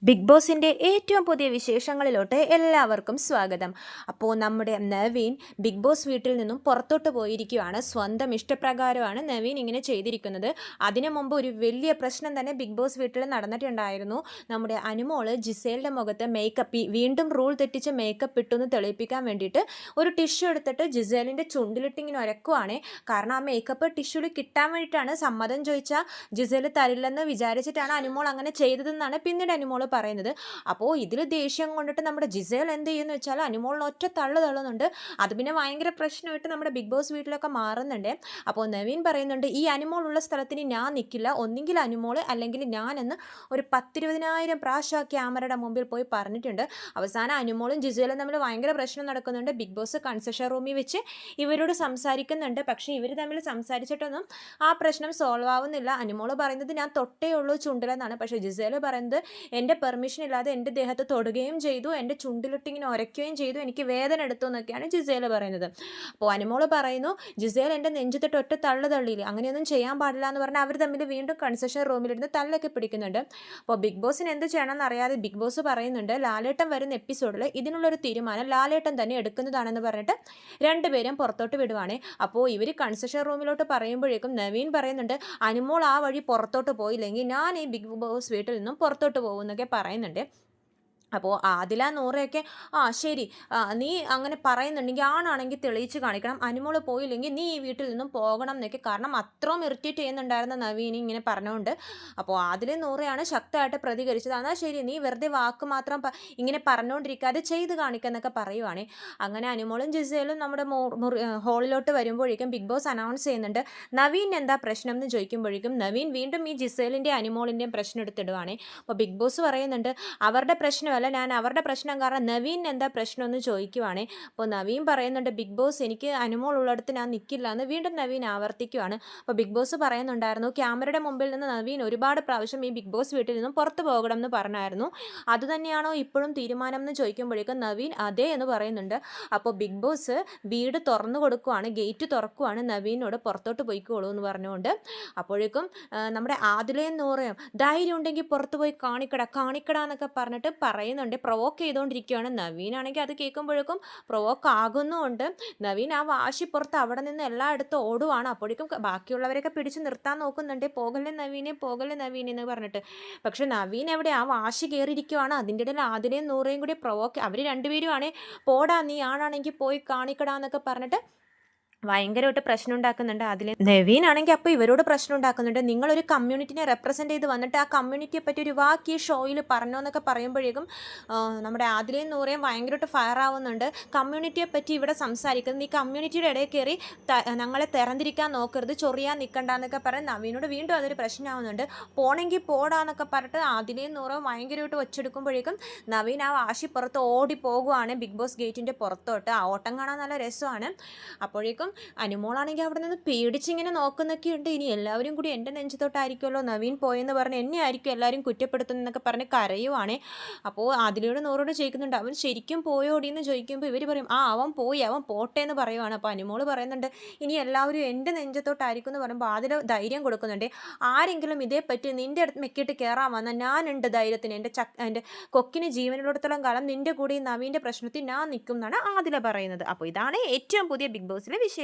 Big ബോസിൻ്റെ ഏറ്റവും പുതിയ വിശേഷങ്ങളിലോട്ട് എല്ലാവർക്കും സ്വാഗതം. അപ്പോൾ നമ്മുടെ നവീൻ ബിഗ് ബോസ് വീട്ടിൽ നിന്നും പുറത്തോട്ട് പോയിരിക്കുകയാണ്. സ്വന്തം ഇഷ്ടപ്രകാരമാണ് നവീൻ ഇങ്ങനെ ചെയ്തിരിക്കുന്നത്. അതിനു മുമ്പ് ഒരു വലിയ പ്രശ്നം തന്നെ ബിഗ് ബോസ് വീട്ടിൽ നടന്നിട്ടുണ്ടായിരുന്നു. നമ്മുടെ അനുമോള് ജിസേലിൻ്റെ മുഖത്ത് മേക്കപ്പ് വീണ്ടും റൂൾ തെറ്റിച്ച് മേക്കപ്പ് ഇട്ടെന്ന് തെളിയിപ്പിക്കാൻ വേണ്ടിയിട്ട് ഒരു ടിഷ്യൂ എടുത്തിട്ട് ജിസേലിൻ്റെ ചുണ്ടിലിട്ടിങ്ങനെ ഉരക്കുവാണ്. കാരണം ആ മേക്കപ്പ് ടിഷ്യൂല് കിട്ടാൻ വേണ്ടിയിട്ടാണ്. സമ്മതം ചോദിച്ചാൽ ജിസേൽ തരില്ലെന്ന് വിചാരിച്ചിട്ടാണ് അനുമോൾ അങ്ങനെ ചെയ്തതെന്നാണ് പിന്നീട് അനുമോൾ പറയുന്നത്. അപ്പോൾ ഇതിൽ ദേഷ്യം കൊണ്ടിട്ട് നമ്മുടെ ജിസേൽ എന്ത് ചെയ്യുന്നു വെച്ചാൽ അനുമോളിന് ഒറ്റ തള്ളുന്നുണ്ട്. അത് പിന്നെ ഭയങ്കര പ്രശ്നമായിട്ട് നമ്മുടെ ബിഗ് ബോസ് വീട്ടിലൊക്കെ മാറുന്നുണ്ട്. അപ്പോൾ നവീൻ പറയുന്നുണ്ട്, ഈ അനുമോളുള്ള സ്ഥലത്തിന് ഞാൻ നിൽക്കില്ല, ഒന്നെങ്കിൽ അനുമോൾ അല്ലെങ്കിൽ ഞാനെന്ന് ഒരു 10,000-20,000 പ്രാവശ്യം ക്യാമറയുടെ മുമ്പിൽ പോയി പറഞ്ഞിട്ടുണ്ട്. അവസാനം അനുമോളും ജിസേലും തമ്മിൽ ഭയങ്കര പ്രശ്നം നടക്കുന്നുണ്ട്. ബിഗ് ബോസ് കൺസെഷൻ റൂമിൽ വെച്ച് ഇവരോട് സംസാരിക്കുന്നുണ്ട്. പക്ഷേ ഇവർ തമ്മിൽ സംസാരിച്ചിട്ടൊന്നും ആ പ്രശ്നം സോൾവ് ആവുന്നില്ല. അനുമോൾ പറയുന്നത് ഞാൻ തൊട്ടേ ഉള്ളൂ ചുണ്ടിലെന്നാണ്. പക്ഷേ ജിസേൽ പറയുന്നത് എൻ്റെ പെർമിഷൻ ഇല്ലാതെ എൻ്റെ ദേഹത്ത് തൊടുകയും ചെയ്തു, എൻ്റെ ചുണ്ടിലിട്ടിങ്ങനെ ഉരയ്ക്കുകയും ചെയ്തു, എനിക്ക് വേദന എടുത്തു എന്നൊക്കെയാണ് ജിസേൽ പറയുന്നത്. അപ്പോൾ അനുമോൾ പറയുന്നു, ജിസേൽ എൻ്റെ നെഞ്ചത്തിട്ട് ഒറ്റ തള്ളിയില്ല, അങ്ങനെയൊന്നും ചെയ്യാൻ പാടില്ല എന്ന് പറഞ്ഞാൽ അവർ തമ്മിൽ വീണ്ടും കൺസെഷൻ റൂമിലിരുന്ന് തല്ലൊക്കെ പിടിക്കുന്നുണ്ട്. അപ്പോൾ ബിഗ് ബോസിന് എന്ത് ചെയ്യണമെന്ന് അറിയാതെ ബിഗ് ബോസ് പറയുന്നുണ്ട്, ലാലേട്ടൻ വരുന്ന എപ്പിസോഡിൽ ഇതിനുള്ളൊരു തീരുമാനം ലാലേട്ടൻ തന്നെ എടുക്കുന്നതാണെന്ന് പറഞ്ഞിട്ട് രണ്ടുപേരും പുറത്തോട്ട് വിടുവാണ്. അപ്പോൾ ഇവർ കൺസെഷൻ റൂമിലോട്ട് പറയുമ്പോഴേക്കും നവീൻ പറയുന്നുണ്ട്, അനുമോൾ ആ വഴി പുറത്തോട്ട് പോയില്ലെങ്കിൽ ഞാൻ ഈ ബിഗ് ബോസ് വീട്ടിൽ നിന്നും പുറത്തോട്ട് പോകുന്നൊക്കെ പറയുന്നുണ്ട്. അപ്പോൾ ആദില നൂറയൊക്കെ ശരി, നീ അങ്ങനെ പറയുന്നുണ്ടെങ്കിൽ ആണാണെങ്കിൽ തെളിയിച്ച് കാണിക്കണം, അനുമോൾ പോയില്ലെങ്കിൽ നീ ഈ വീട്ടിൽ നിന്നും പോകണം എന്നൊക്കെ. കാരണം അത്രയും ഇറിറ്റേറ്റ് ചെയ്യുന്നുണ്ടായിരുന്ന നവീൻ ഇങ്ങനെ പറഞ്ഞുകൊണ്ട്. അപ്പോൾ ആദില നൂറയാണ് ശക്തമായിട്ട് പ്രതികരിച്ചത്. എന്നാൽ ശരി, നീ വെറുതെ വാക്ക് മാത്രം ഇങ്ങനെ പറഞ്ഞുകൊണ്ടിരിക്കാതെ ചെയ്ത് കാണിക്കുന്നൊക്കെ പറയുവാണ്. അങ്ങനെ അനുമോളും ജിസേലും നമ്മുടെ ഹോളിലോട്ട് വരുമ്പോഴേക്കും ബിഗ് ബോസ് അനൗൺസ് ചെയ്യുന്നുണ്ട്, നവീൻ എന്താ പ്രശ്നം എന്ന് ചോദിക്കുമ്പോഴേക്കും നവീൻ വീണ്ടും ഈ ജിസേലിൻ്റെയും അനുമോളിൻ്റെയും പ്രശ്നം എടുത്തിടുവാണ്. അപ്പോൾ ബിഗ് ബോസ് പറയുന്നുണ്ട്, അവരുടെ പ്രശ്നം ഞാൻ അവരുടെ പ്രശ്നം കാരണം നവീൻ എന്താ പ്രശ്നം എന്ന് ചോദിക്കുവാണ്. അപ്പോൾ നവീൻ പറയുന്നുണ്ട്, ബിഗ് ബോസ് എനിക്ക് അനുമോൾ ഉള്ളിടത്ത് ഞാൻ നിൽക്കില്ല എന്ന് വീണ്ടും നവീൻ ആവർത്തിക്കുവാണ്. അപ്പോൾ ബിഗ് ബോസ് പറയുന്നുണ്ടായിരുന്നു, ക്യാമറയുടെ മുമ്പിൽ നിന്ന് നവീൻ ഒരുപാട് പ്രാവശ്യം ഈ ബിഗ് ബോസ് വീട്ടിൽ നിന്നും പുറത്തു പോകണം എന്ന് പറഞ്ഞായിരുന്നു, അതുതന്നെയാണോ ഇപ്പോഴും തീരുമാനം എന്ന് ചോദിക്കുമ്പോഴേക്കും നവീൻ അതെ എന്ന് പറയുന്നുണ്ട്. അപ്പോൾ ബിഗ് ബോസ് വീട് തുറന്നു കൊടുക്കുവാണ്, ഗേറ്റ് തുറക്കുവാണ്, നവീനോട് പുറത്തോട്ട് പോയിക്കോളൂ എന്ന് പറഞ്ഞുകൊണ്ട്. അപ്പോഴേക്കും നമ്മുടെ ആദിലയും നൂറയും ധൈര്യം ഉണ്ടെങ്കിൽ പുറത്ത് പോയി കാണിക്കട എന്നൊക്കെ പറഞ്ഞിട്ട് പറയുന്നുണ്ട്, പ്രൊവോക്ക് ചെയ്തുകൊണ്ടിരിക്കുകയാണ്. നവീനാണെങ്കിൽ അത് കേൾക്കുമ്പോഴേക്കും പ്രൊവോക്ക് ആകുന്നുമുണ്ട്. നവീൻ ആ വാശി പുറത്ത് അവിടെ നിന്ന് എല്ലായിടത്തും ഓടുവാണ്. അപ്പോഴേക്കും ബാക്കിയുള്ളവരൊക്കെ പിടിച്ച് നിർത്താൻ നോക്കുന്നുണ്ട്, പോകല്ലേ നവീനെ എന്ന് പറഞ്ഞിട്ട്. പക്ഷെ നവീൻ എവിടെ, ആ വാശി കയറിയിരിക്കുവാണ്. അതിൻ്റെ ഇടയിൽ ആദിലയും നൂറയും കൂടി പ്രൊവോക്ക്, അവർ രണ്ടുപേരുമാണ് പോടാ നീ ആണാണെങ്കിൽ പോയി കാണിക്കടാന്നൊക്കെ പറഞ്ഞിട്ട് ഭയങ്കരമായിട്ട് പ്രശ്നം ഉണ്ടാക്കുന്നുണ്ട്. അതിൽ നവീനാണെങ്കിൽ അപ്പോൾ ഇവരോട് പ്രശ്നം ഉണ്ടാക്കുന്നുണ്ട്, നിങ്ങളൊരു കമ്മ്യൂണിറ്റിനെ റെപ്രസെൻ്റ് ചെയ്ത് വന്നിട്ട് ആ കമ്മ്യൂണിറ്റിയെ പറ്റി ഒരു വാക്ക് ഈ ഷോയിൽ പറഞ്ഞോ എന്നൊക്കെ പറയുമ്പോഴേക്കും നമ്മുടെ ആദിലയും നൂറയും ഭയങ്കരമായിട്ട് ഫയർ ആവുന്നുണ്ട്. കമ്മ്യൂണിറ്റിയെ പറ്റി ഇവിടെ സംസാരിക്കുന്നത്, ഈ കമ്മ്യൂണിറ്റിയുടെ ഇടയിൽ കയറി ഞങ്ങളെ തിരഞ്ഞിരിക്കാൻ നോക്കരുത്, ചൊറിയാൻ നിൽക്കണ്ടെന്നൊക്കെ പറഞ്ഞ് നവീനോട് വീണ്ടും അതൊരു പ്രശ്നമാവുന്നുണ്ട്. പോണെങ്കിൽ പോടാന്നൊക്കെ പറഞ്ഞിട്ട് ആദിലയും നൂറയും ഭയങ്കരമായിട്ട് ഒച്ചെടുക്കുമ്പോഴേക്കും നവീൻ ആ വാശി പുറത്ത് ഓടി പോകുവാണ് ബിഗ് ബോസ് ഗേറ്റിൻ്റെ പുറത്തോട്ട്. ആ ഓട്ടം കാണാൻ നല്ല രസമാണ്. അപ്പോഴേക്കും അനുമോളാണെങ്കിൽ അവിടെ നിന്ന് പേടിച്ചിങ്ങനെ നോക്കുന്നൊക്കെ ഉണ്ട്. ഇനി എല്ലാവരും കൂടി എൻ്റെ നെഞ്ചത്തോട്ടായിരിക്കുമല്ലോ നവീൻ പോയെന്ന് പറഞ്ഞ് എന്നെ ആയിരിക്കും എല്ലാവരും കുറ്റപ്പെടുത്തുന്നതൊക്കെ പറഞ്ഞ് കരയുവാണ്. അപ്പോൾ അതിലൂടെ നൂറോട് ചോദിക്കുന്നുണ്ട്, അവൻ ശരിക്കും പോയോടി എന്ന് ചോദിക്കുമ്പോൾ ഇവർ പറയും, അവൻ പോയി, അവൻ പോട്ടെ എന്ന് പറയുവാണ്. അപ്പോൾ അനുമോൾ പറയുന്നുണ്ട്, ഇനി എല്ലാവരും എൻ്റെ നെഞ്ചത്തോട്ടായിരിക്കും എന്ന് പറയുമ്പോൾ അതിൽ ധൈര്യം കൊടുക്കുന്നുണ്ട്, ആരെങ്കിലും ഇതേപ്പറ്റി നിൻ്റെ അടുത്ത് മെക്കിയിട്ട് കയറാൻ വന്നാൽ ഞാനുണ്ട് ധൈര്യത്തിന്, എൻ്റെ കൊക്കിന് ജീവനിലോടത്തോളം കാലം നിൻ്റെ കൂടെ ഈ നവീൻ്റെ പ്രശ്നത്തിൽ ഞാൻ നിൽക്കും എന്നാണ് ആദില പറയുന്നത്. അപ്പോൾ ഇതാണ് ഏറ്റവും പുതിയ ബിഗ് ബോസിലെ വിഷയം.